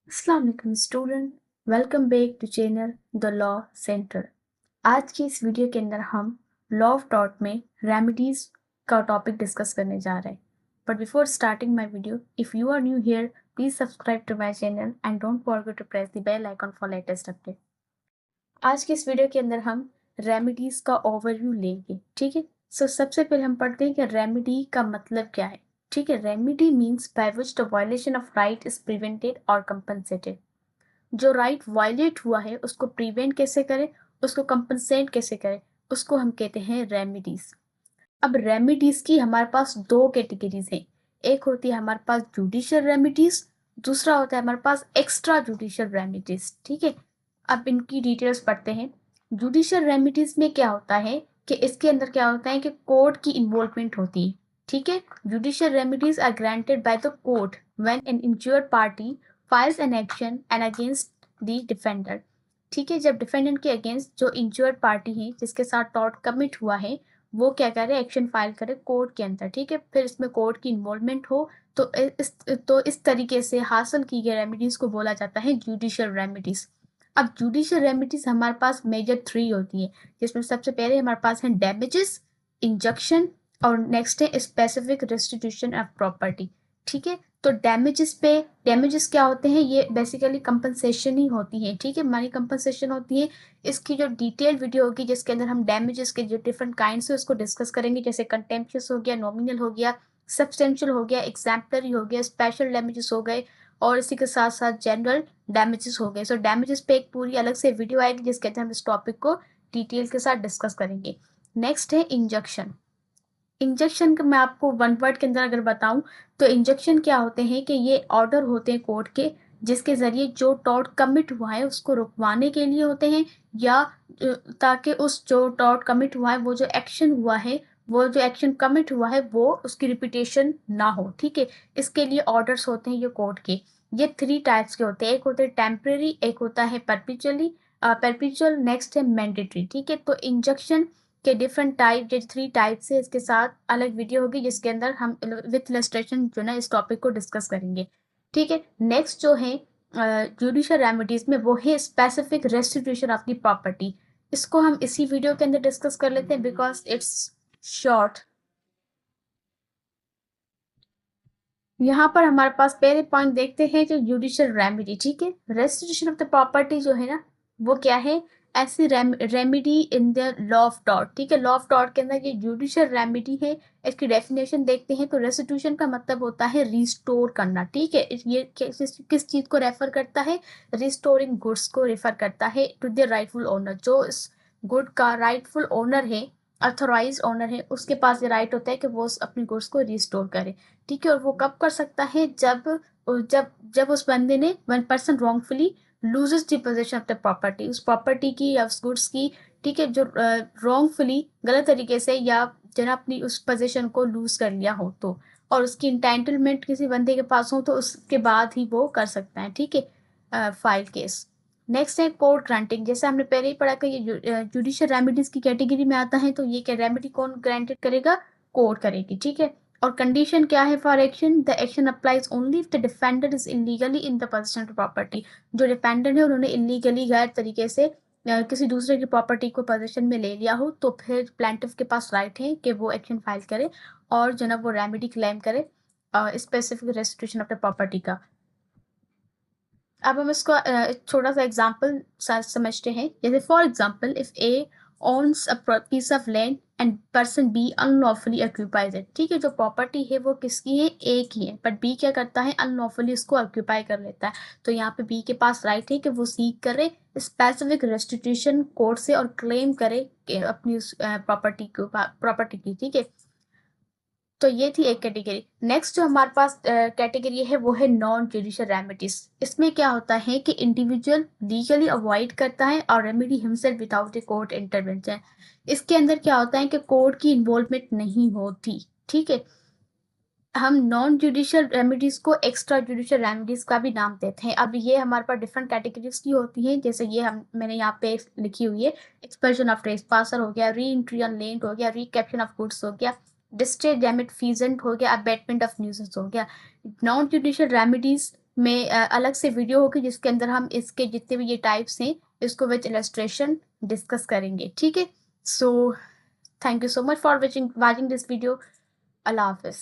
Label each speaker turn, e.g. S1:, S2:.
S1: अस्सलाम वालेकुम student, welcome back to channel the law centre. आज की इस वीडियो के अंदर हम लॉ ऑफ टॉर्ट में रेमेडीज का टॉपिक डिस्कस करने जा रहे हैं। But before starting my video, if you are new here, please subscribe to my channel and don't forget to press the bell icon for latest update. आज की इस video के अंदर हम रेमेडीज का ओवरव्यू लेंगे, ठीक है। सो सबसे पहले हम पढ़ते हैं कि रेमेडी का मतलब क्या है। ठीक है, remedy means by which the violation of right is prevented और कंपनसेटेड। जो राइट वायलेट हुआ है उसको प्रिवेंट कैसे करें, उसको कंपनसेट कैसे करें, उसको हम कहते हैं रेमेडीज। अब रेमेडीज की हमारे पास दो कैटेगरीज हैं। एक होती है हमारे पास जुडिशियल रेमेडीज, दूसरा होता है हमारे पास एक्स्ट्रा जुडिशियल रेमेडीज। ठीक है, अब इनकी डिटेल्स पढ़ते हैं। जुडिशियल रेमेडीज में क्या होता है कि इसके अंदर क्या होता है कि कोर्ट की इन्वॉल्वमेंट होती है। ठीक है, judicial remedies are granted by the court when an injured party files an action and against the defender. ठीक है, जब डिफेंडेंट के अगेंस्ट जो इंज्योर्ड पार्टी है जिसके साथ टॉर्ट कमिट हुआ है वो क्या करे, एक्शन फाइल करे कोर्ट के अंदर। ठीक है, फिर इसमें कोर्ट की इन्वॉल्वमेंट हो तो इस तरीके से हासिल की गई रेमेडीज को बोला जाता है जुडिशियल रेमेडीज। अब जुडिशियल रेमेडीज हमारे पास मेजर 3 होती है, जिसमें सबसे पहले हमारे पास है डैमेजेस, इंजंक्शन और नेक्स्ट है स्पेसिफिक रेस्टिट्यूशन ऑफ प्रॉपर्टी। ठीक है, तो डैमेजेस क्या होते हैं, ये बेसिकली कंपनसेशन ही होती है। ठीक है, मनी कंपनसेशन होती है। इसकी जो डिटेल वीडियो होगी जिसके अंदर हम डैमेजेस के जो डिफरेंट काइंड्स है उसको डिस्कस करेंगे, जैसे कंटेम्पचुअस हो गया, नॉमिनल हो गया, सब्सटेंशियल हो गया, एग्जाम्पलरी हो गया, स्पेशल डैमेजेस हो गए और इसी के साथ साथ जनरल डैमेजेस हो गए। सो डैमेजेस पे एक पूरी अलग से वीडियो आएगी जिसके अंदर हम इस टॉपिक को डिटेल के साथ डिस्कस करेंगे। नेक्स्ट है इंजेक्शन। इंजेक्शन का मैं आपको वन वर्ड के अंदर अगर बताऊं तो इंजेक्शन क्या होते हैं कि ये ऑर्डर होते हैं कोर्ट के जिसके जरिए जो टॉर्ट कमिट हुआ है उसको रुकवाने के लिए होते हैं, या ताकि उस जो टॉर्ट कमिट हुआ है वो जो एक्शन हुआ है, वो जो एक्शन कमिट हुआ है वो उसकी रिपीटेशन ना हो। ठीक है, इसके लिए ऑर्डर्स होते हैं ये कोर्ट के। ये 3 टाइप्स के होते हैं, एक होते हैं टेम्परेरी, एक होता है परपिचुअल, नेक्स्ट है मैंडेटरी। ठीक है, तो इंजेक्शन के डिफरेंट टाइप, जो 3 टाइप्स है, इसके साथ अलग वीडियो होगी जिसके अंदर हम विथ इलस्ट्रेशन जो ना इस टॉपिक को डिस्कस करेंगे। ठीक है, नेक्स्ट जो है जुडिशियल रेमेडीज में वो है specific restitution of the property. इसको हम इसी वीडियो के अंदर डिस्कस कर लेते हैं बिकॉज इट्स शॉर्ट। यहाँ पर हमारे पास पहले पॉइंट देखते हैं जो जुडिशियल रेमेडी। ठीक है, रेस्टिट्यूशन ऑफ द प्रॉपर्टी जो है ना वो क्या है, ऐसी remedy in the law of tort. ठीक है, लॉ ऑफ टॉर्ट के अंदर ये जुडिशियल रेमेडी है। इसकी डेफिनेशन देखते हैं तो रेस्टिट्यूशन का मतलब होता है रिस्टोर करना। ठीक है, ये किस चीज को रेफर करता है, रिस्टोरिंग गुड्स को रेफर करता है टू द राइटफुल ओनर। जो इस गुड का राइटफुल ओनर है, अथोराइज ओनर है, उसके पास ये राइट होता है कि वो अपनी गुड्स को रिस्टोर करे। ठीक है, और वो कब कर सकता है, जब जब जब उस बंदे ने one person wrongfully loses the possession of the property, उस प्रॉपर्टी की या उस गुड्स की। ठीक है, जो रॉन्गफुली गलत तरीके से या जना अपनी उस पोजेशन को लूज कर लिया हो तो, और उसकी इंटाइटलमेंट किसी बंदे के पास हो तो उसके बाद ही वो कर सकता है। ठीक है, फाइल केस। नेक्स्ट है कोर्ट ग्रांटिंग। जैसे हमने पहले ही पढ़ा कि ये जुडिशियल रेमेडीज की कैटेगरी में आता है, तो ये क्या रेमेडी कौन ग्रांटेड करेगा, कोर्ट करेगी। ठीक है, और कंडीशन क्या है for action, the action applies only if the defender is illegally in the possession of property. जो डिफेंडर है उन्होंने इलीगली गैर तरीके से किसी दूसरे की प्रॉपर्टी को पोजेशन में ले लिया हो तो फिर प्लेंटिफ के पास राइट है कि वो एक्शन फाइल करे और जो ना वो रेमेडी क्लेम करे specific restitution of the property का। अब हम इसको एक छोटा सा एग्जाम्पल समझते हैं। जैसे for example, if A owns a piece of land and person B unlawfully occupies it। ठीक है, जो प्रॉपर्टी है वो किसकी है, ए की है, बट बी क्या करता है, अनलॉफुली उसको ऑक्यूपाई कर लेता है। तो यहाँ पे बी के पास राइट है कि वो सीक करे स्पेसिफिक रेस्टिट्यूशन कोर्ट से और क्लेम करे अपनी उस प्रॉपर्टी की। ठीक है, तो ये थी एक कैटेगरी। नेक्स्ट जो हमारे पास कैटेगरी है वो है नॉन जुडिशियल रेमेडीज। इसमें क्या होता है कि इंडिविजुअल लीगली अवॉइड करता है और remedy himself without a court intervention. इसके अंदर क्या होता है कि कोर्ट की इन्वॉल्वमेंट नहीं होती। ठीक है, हम नॉन जुडिशियल रेमेडीज को एक्स्ट्रा जुडिशियल रेमेडीज का भी नाम देते हैं। अब ये हमारे पास डिफरेंट कैटेगरीज की होती हैं, जैसे ये मैंने यहाँ पे लिखी हुई है। एक्सपर्शन ऑफ ट्रेसपासर हो गया, री एंट्री ऑन लैंड हो गया, रिकैप्शन ऑफ गुड्स हो गया, डिस्ट्रेस डैमेज फीजेंट हो गया, अबेटमेंट ऑफ न्यूसेंस हो गया। नॉन जुडिशियल रेमेडीज में अलग से वीडियो होगी जिसके अंदर हम इसके जितने भी ये टाइप्स हैं इसको विद इलस्ट्रेशन डिस्कस करेंगे, ठीक है। So thank you so much for watching this video. अल्लाह हाफिज़।